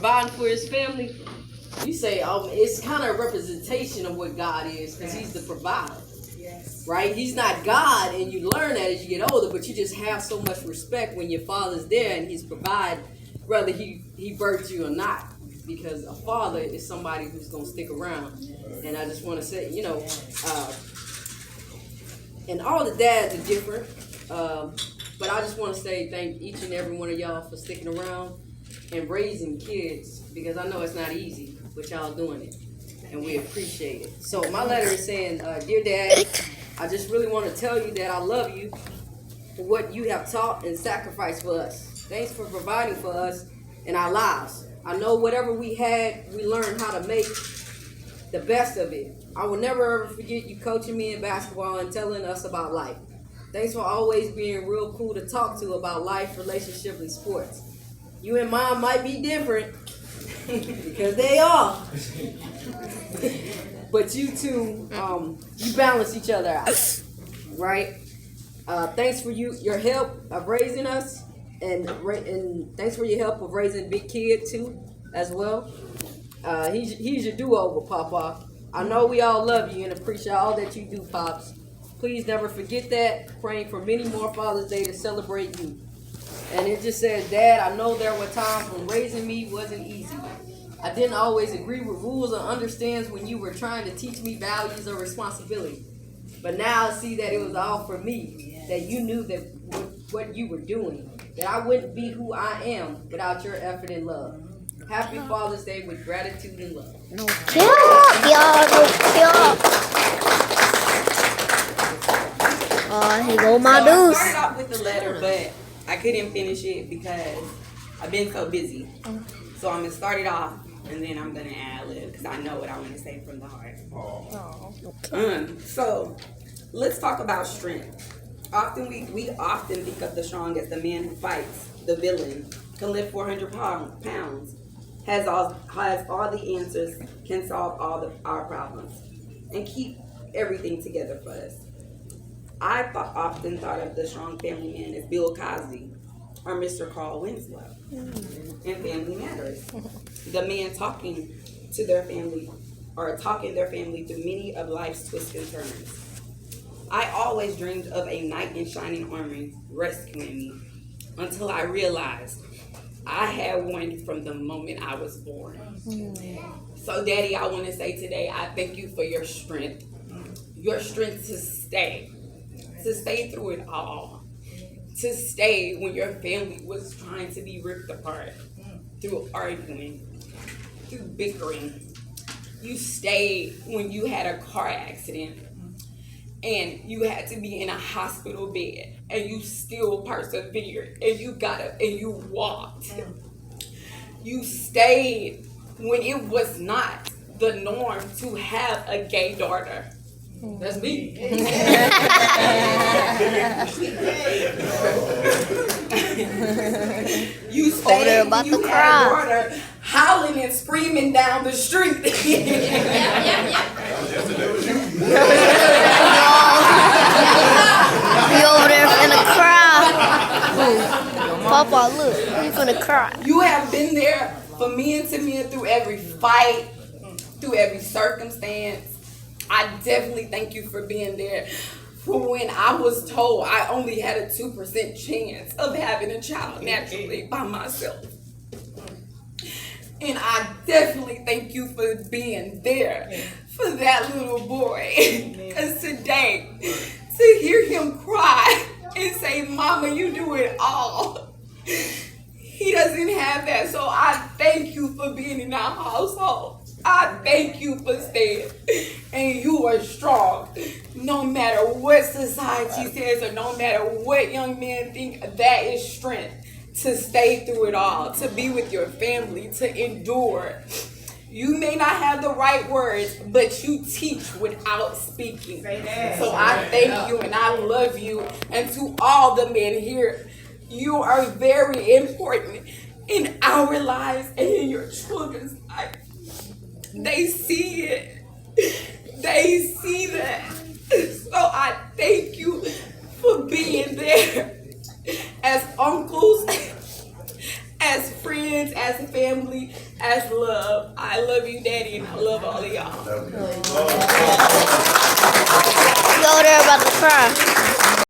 providing for his family, you say, it's kind of a representation of what God is, because he's the provider. Right? He's not God, and you learn that as you get older, but you just have so much respect when your father's there and he's provide, whether he birthed you or not, because a father is somebody who's going to stick around. And I just want to say, and all the dads are different, but I just want to say thank each and every one of y'all for sticking around and raising kids, because I know it's not easy, but y'all doing it, and we appreciate it. So my letter is saying, Dear Dad, I just really want to tell you that I love you for what you have taught and sacrificed for us. Thanks for providing for us in our lives. I know whatever we had, we learned how to make the best of it. I will never ever forget you coaching me in basketball and telling us about life. Thanks for always being real cool to talk to about life, relationship, and sports. You and Mom might be different, because they are. But you two, you balance each other out, right? Thanks for your help of raising us, and thanks for your help of raising Big Kid too, as well. He's your do-over, Papa. I know we all love you and appreciate all that you do, Pops. Please never forget that. Praying for many more Father's Day to celebrate you. And it just says, Dad, I know there were times when raising me wasn't easy. I didn't always agree with rules or understands when you were trying to teach me values or responsibility. But now I see that it was all for me, that you knew that what you were doing, that I wouldn't be who I am without your effort and love. Happy Father's Day with gratitude and love. No cap, y'all. No cap. Here go my dudes. I started off with the letter, but I couldn't finish it because I've been so busy. So I'm going to start it off, and then I'm going to ad-lib because I know what I want to say from the heart. So let's talk about strength. Often we often think of the strong as the man who fights, the villain, can lift 400 pounds, has all the answers, can solve all our problems, and keep everything together for us. I often thought of the strong family man as Bill Cosby or Mr. Carl Winslow in Family Matters. The man talking their family through many of life's twists and turns. I always dreamed of a knight in shining armor rescuing me until I realized I had one from the moment I was born. So, Daddy, I want to say today, I thank you for your strength. Your strength to stay through it all. To stay when your family was trying to be ripped apart, through arguing, through bickering. You stayed when you had a car accident and you had to be in a hospital bed, and you still persevered, and you got up and you walked. You stayed when it was not the norm to have a gay daughter. That's me. You stayed when you had a daughter howling and screaming down the street. He over there finna cry. Papa, look, he finna cry. You have been there for me and Tamia through every fight, through every circumstance. I definitely thank you for being there for when I was told I only had a 2% chance of having a child naturally by myself. And I definitely thank you for being there for that little boy. Because today, to hear him cry and say, Mama, you do it all. He doesn't have that. So I thank you for being in our household. I thank you for staying. And you are strong. No matter what society says or no matter what young men think, that is strength. To stay through it all, to be with your family, to endure. You may not have the right words, but you teach without speaking. So I thank you and I love you. And to all the men here, you are very important in our lives and in your children's life. They see it. They see that. So I thank you for being there as uncles, as friends, as a family, as love. I love you, Daddy, and I love all of y'all. Go there about to cry.